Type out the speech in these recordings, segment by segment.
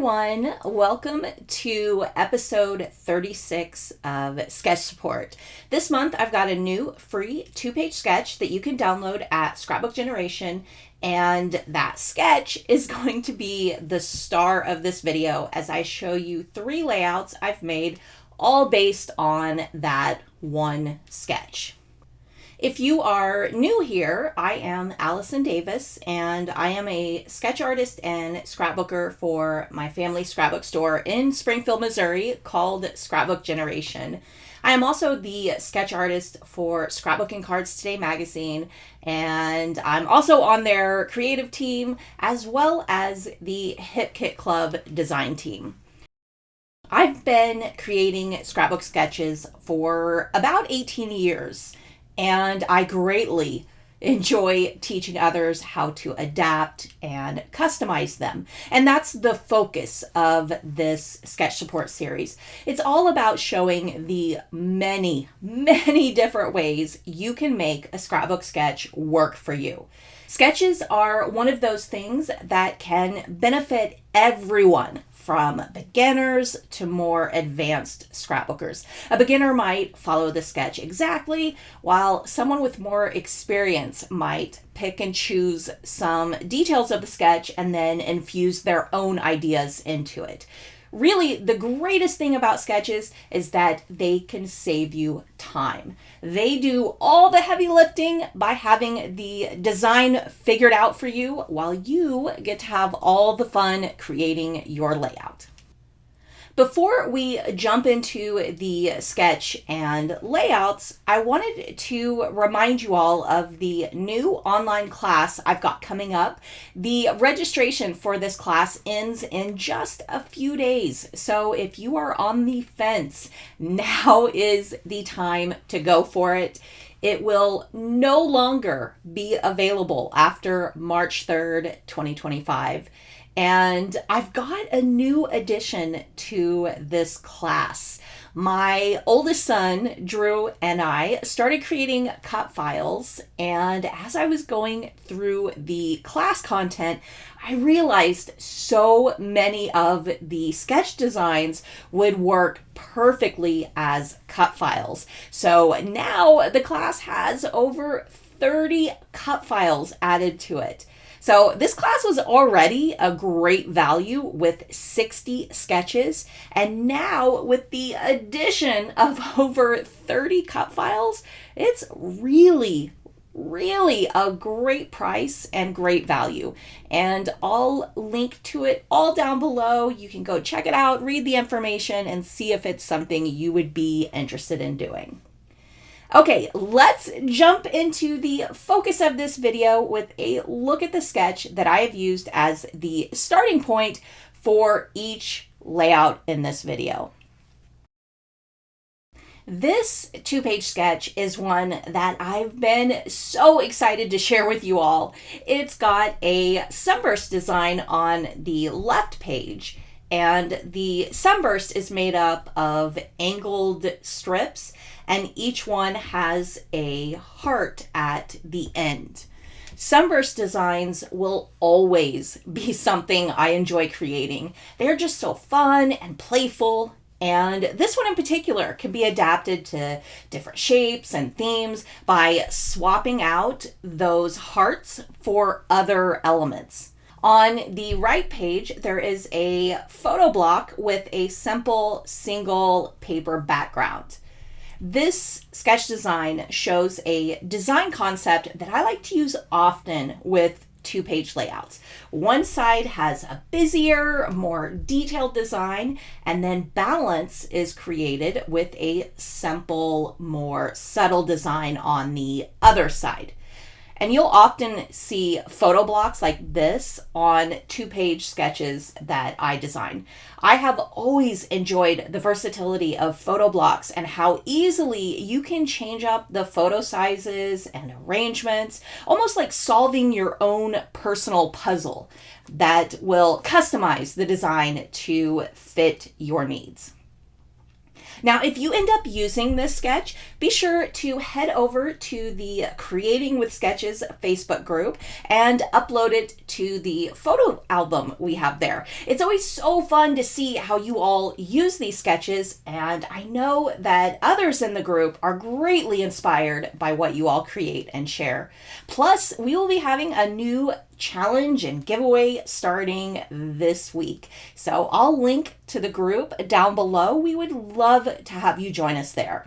everyone. Welcome to episode 36 of Sketch Support. This month I've got a new free 2-page sketch that you can download at Scrapbook Generation, and that sketch is going to be the star of this video as I show you 3 layouts I've made, all based on that one sketch. If you are new here, I am Allison Davis, and I am a sketch artist and scrapbooker for my family scrapbook store in Springfield, Missouri, called Scrapbook Generation. I am also the sketch artist for Scrapbooking Cards Today magazine, and I'm also on their creative team as well as the Hip Kit Club design team. I've been creating scrapbook sketches for about 18 years. And I greatly enjoy teaching others how to adapt and customize them. And that's the focus of this sketch support series. It's all about showing the many, many different ways you can make a scrapbook sketch work for you. Sketches are one of those things that can benefit everyone, from beginners to more advanced scrapbookers. A beginner might follow the sketch exactly, while someone with more experience might pick and choose some details of the sketch and then infuse their own ideas into it. Really, the greatest thing about sketches is that they can save you time. They do all the heavy lifting by having the design figured out for you, while you get to have all the fun creating your layout. Before we jump into the sketch and layouts, I wanted to remind you all of the new online class I've got coming up. The registration for this class ends in just a few days. So if you are on the fence, now is the time to go for it. It will no longer be available after March 3rd, 2025. And I've got a new addition to this class. My oldest son, Drew, and I started creating cut files, and as I was going through the class content, I realized so many of the sketch designs would work perfectly as cut files. So now the class has over 30 cut files added to it. So this class was already a great value with 60 sketches, and now with the addition of over 30 cut files, it's really a great price and great value. And I'll link to it all down below. You can go check it out, read the information, and see if it's something you would be interested in doing. Okay, let's jump into the focus of this video with a look at the sketch that I have used as the starting point for each layout in this video. This 2-page sketch is one that I've been so excited to share with you all. It's got a sunburst design on the left page, and the sunburst is made up of angled strips, and each one has a heart at the end. Sunburst designs will always be something I enjoy creating. They're just so fun and playful, and this one in particular can be adapted to different shapes and themes by swapping out those hearts for other elements. On the right page, there is a photo block with a simple single paper background. This sketch design shows a design concept that I like to use often with 2-page layouts. One side has a busier, more detailed design, and then balance is created with a simple, more subtle design on the other side. And you'll often see photo blocks like this on 2-page sketches that I design. I have always enjoyed the versatility of photo blocks and how easily you can change up the photo sizes and arrangements, almost like solving your own personal puzzle that will customize the design to fit your needs. Now, if you end up using this sketch, be sure to head over to the Creating with Sketches Facebook group and upload it to the photo album we have there. It's always so fun to see how you all use these sketches, and I know that others in the group are greatly inspired by what you all create and share. Plus, we will be having a new challenge and giveaway starting this week. So I'll link to the group down below. We would love to have you join us there.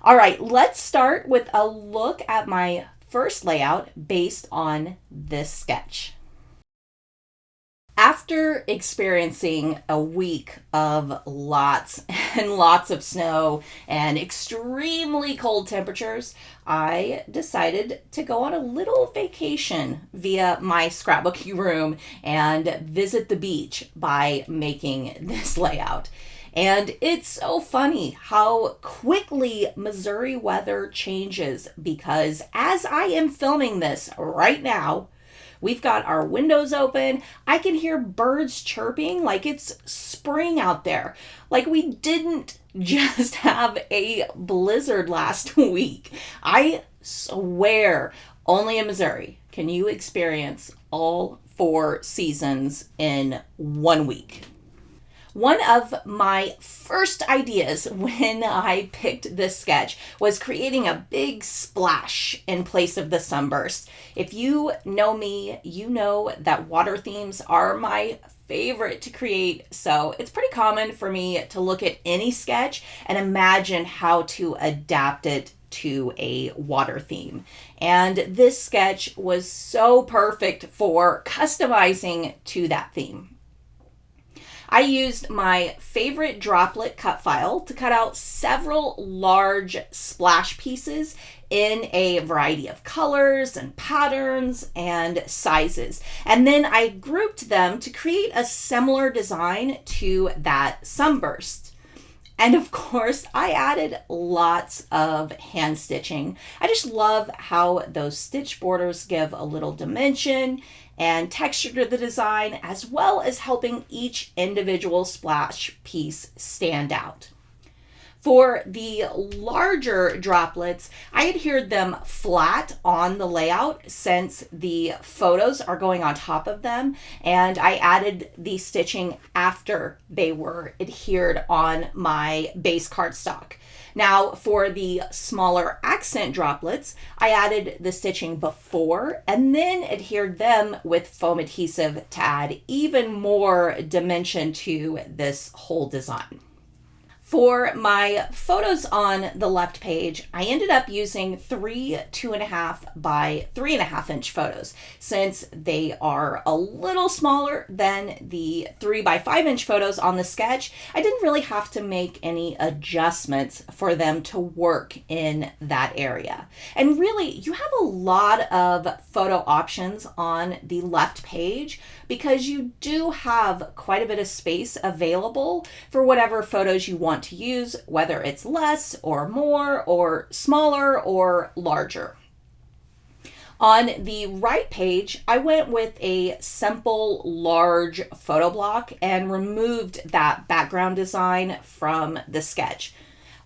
All right, let's start with a look at my first layout based on this sketch. After experiencing a week of lots and lots of snow and extremely cold temperatures, I decided to go on a little vacation via my scrapbooking room and visit the beach by making this layout. And it's so funny how quickly Missouri weather changes, because as I am filming this right now, we've got our windows open. I can hear birds chirping like it's spring out there. Like we didn't just have a blizzard last week. I swear, only in Missouri can you experience all 4 seasons in 1 week. One of my first ideas when I picked this sketch was creating a big splash in place of the sunburst. If you know me, you know that water themes are my favorite to create, so it's pretty common for me to look at any sketch and imagine how to adapt it to a water theme. And this sketch was so perfect for customizing to that theme. I used my favorite droplet cut file to cut out several large splash pieces in a variety of colors and patterns and sizes. And then I grouped them to create a similar design to that sunburst. And of course, I added lots of hand stitching. I just love how those stitch borders give a little dimension and texture to the design, as well as helping each individual splash piece stand out. For the larger droplets, I adhered them flat on the layout since the photos are going on top of them, and I added the stitching after they were adhered on my base cardstock. Now, for the smaller accent droplets, I added the stitching before and then adhered them with foam adhesive to add even more dimension to this whole design. For my photos on the left page, I ended up using 3 2.5 by 3.5 inch photos, since they are a little smaller than the 3 by 5 inch photos on the sketch. I didn't really have to make any adjustments for them to work in that area. And really, you have a lot of photo options on the left page, because you do have quite a bit of space available for whatever photos you want to use, whether it's less or more or smaller or larger. On the right page, I went with a simple large photo block and removed that background design from the sketch.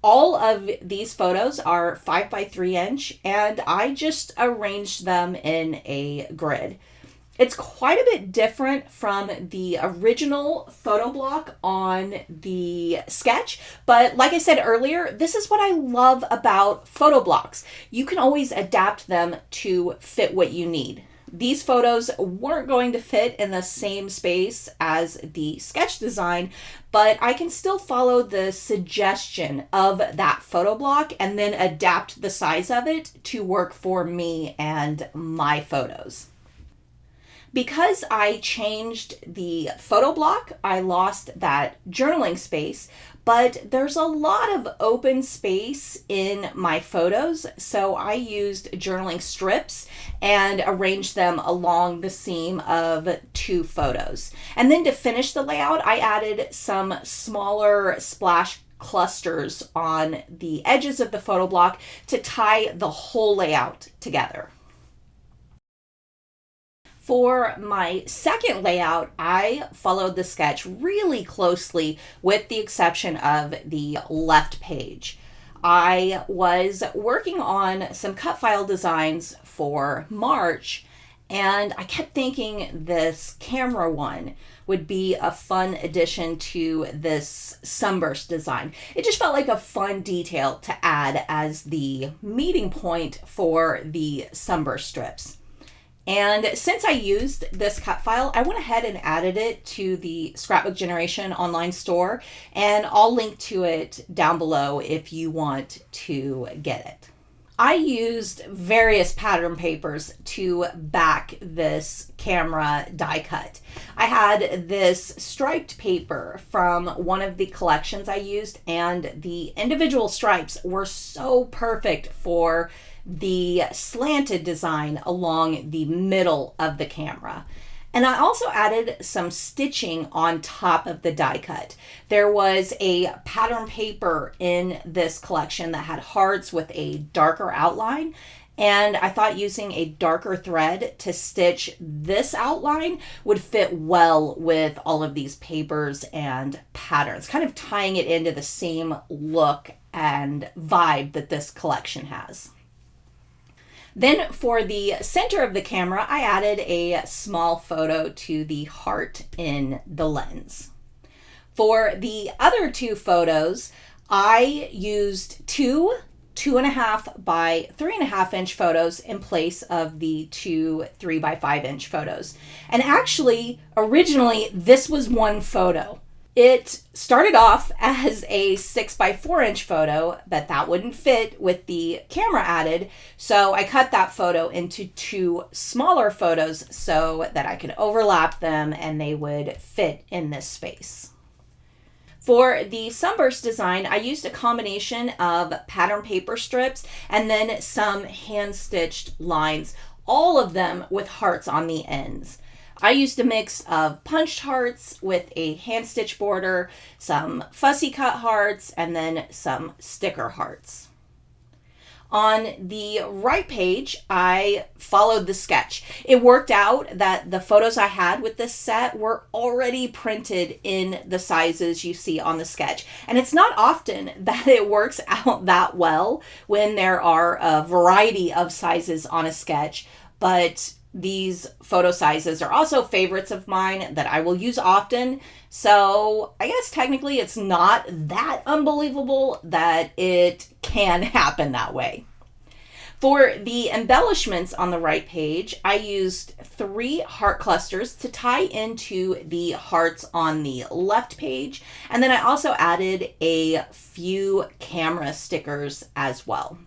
All of these photos are 5 by 3 inch, and I just arranged them in a grid. It's quite a bit different from the original photo block on the sketch, but like I said earlier, this is what I love about photo blocks. You can always adapt them to fit what you need. These photos weren't going to fit in the same space as the sketch design, but I can still follow the suggestion of that photo block and then adapt the size of it to work for me and my photos. Because I changed the photo block, I lost that journaling space, but there's a lot of open space in my photos, so I used journaling strips and arranged them along the seam of 2 photos. And then to finish the layout, I added some smaller splash clusters on the edges of the photo block to tie the whole layout together. For my second layout, I followed the sketch really closely with the exception of the left page. I was working on some cut file designs for March, and I kept thinking this camera one would be a fun addition to this sunburst design. It just felt like a fun detail to add as the meeting point for the sunburst strips. And since I used this cut file, I went ahead and added it to the Scrapbook Generation online store, and I'll link to it down below if you want to get it. I used various pattern papers to back this camera die cut. I had this striped paper from one of the collections I used, and the individual stripes were so perfect for the slanted design along the middle of the camera. And I also added some stitching on top of the die cut. There was a pattern paper in this collection that had hearts with a darker outline, and I thought using a darker thread to stitch this outline would fit well with all of these papers and patterns, kind of tying it into the same look and vibe that this collection has. Then for the center of the camera, I added a small photo to the heart in the lens. For the other two photos, I used two 2.5 by 3.5 inch photos in place of the two 3 by 5 inch photos. And actually, originally, this was one photo. It started off as a 6 by 4 inch photo, but that wouldn't fit with the camera added. So I cut that photo into two smaller photos so that I could overlap them and they would fit in this space. For the sunburst design, I used a combination of pattern paper strips and then some hand-stitched lines, all of them with hearts on the ends. I used a mix of punched hearts with a hand stitch border, some fussy cut hearts, and then some sticker hearts. On the right page, I followed the sketch. It worked out that the photos I had with this set were already printed in the sizes you see on the sketch. And it's not often that it works out that well when there are a variety of sizes on a sketch, but these photo sizes are also favorites of mine that I will use often. So I guess technically it's not that unbelievable that it can happen that way. For the embellishments on the right page, I used 3 heart clusters to tie into the hearts on the left page. And then I also added a few camera stickers as well.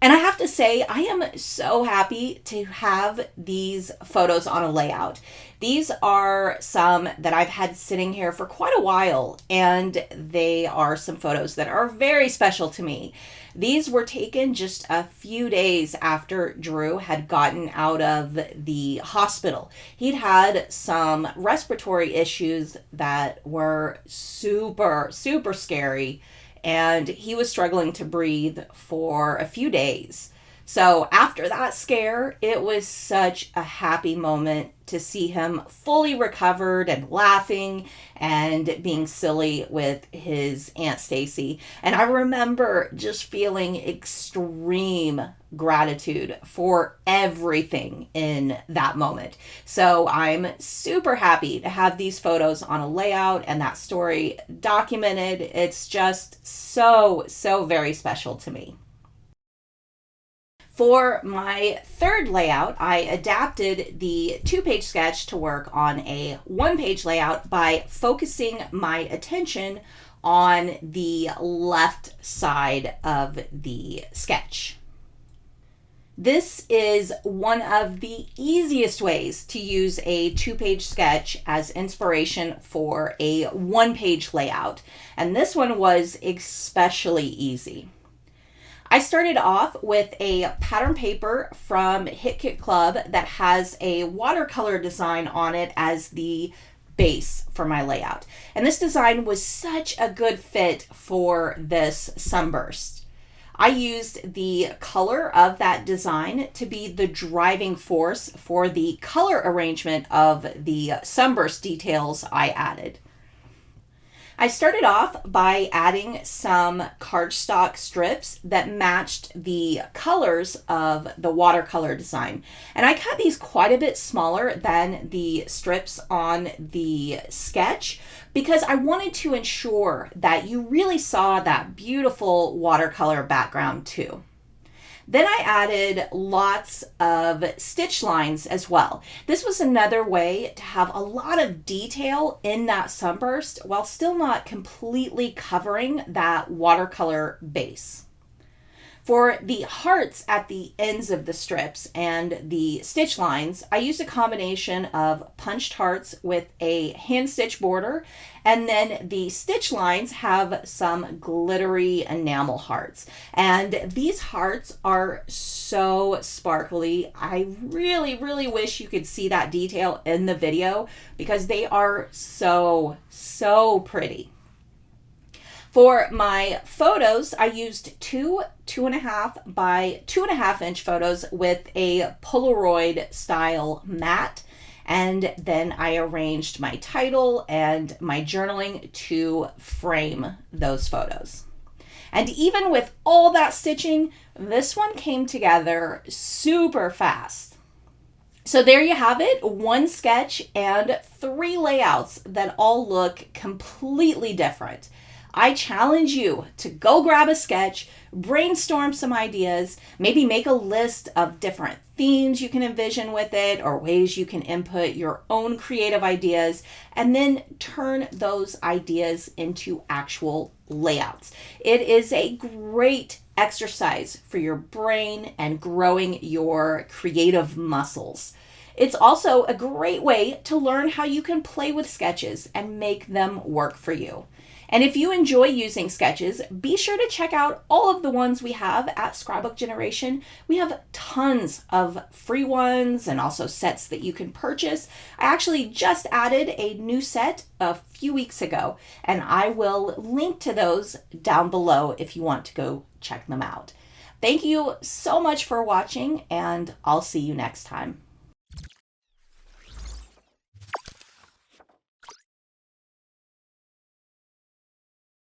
And I have to say, I am so happy to have these photos on a layout. These are some that I've had sitting here for quite a while, and they are some photos that are very special to me. These were taken just a few days after Drew had gotten out of the hospital. He'd had some respiratory issues that were super scary, and he was struggling to breathe for a few days. So after that scare, it was such a happy moment to see him fully recovered and laughing and being silly with his Aunt Stacy. And I remember just feeling extreme gratitude for everything in that moment. So I'm super happy to have these photos on a layout and that story documented. It's just so very special to me. For my third layout, I adapted the 2-page sketch to work on a 1-page layout by focusing my attention on the left side of the sketch. This is one of the easiest ways to use a 2-page sketch as inspiration for a 1-page layout, and this one was especially easy. I started off with a pattern paper from Hit Kit Club that has a watercolor design on it as the base for my layout. And this design was such a good fit for this sunburst. I used the color of that design to be the driving force for the color arrangement of the sunburst details I added. I started off by adding some cardstock strips that matched the colors of the watercolor design. And I cut these quite a bit smaller than the strips on the sketch because I wanted to ensure that you really saw that beautiful watercolor background too. Then I added lots of stitch lines as well. This was another way to have a lot of detail in that sunburst while still not completely covering that watercolor base. For the hearts at the ends of the strips and the stitch lines, I used a combination of punched hearts with a hand stitch border, and then the stitch lines have some glittery enamel hearts. And these hearts are so sparkly. I really, really wish you could see that detail in the video because they are so, so pretty. For my photos, I used two 2.5 by 2.5 inch photos with a Polaroid style mat. And then I arranged my title and my journaling to frame those photos. And even with all that stitching, this one came together super fast. So there you have it, one sketch and 3 layouts that all look completely different. I challenge you to go grab a sketch, brainstorm some ideas, maybe make a list of different themes you can envision with it or ways you can input your own creative ideas, and then turn those ideas into actual layouts. It is a great exercise for your brain and growing your creative muscles. It's also a great way to learn how you can play with sketches and make them work for you. And if you enjoy using sketches, be sure to check out all of the ones we have at Scrapbook Generation. We have tons of free ones and also sets that you can purchase. I actually just added a new set a few weeks ago, and I will link to those down below if you want to go check them out. Thank you so much for watching, and I'll see you next time.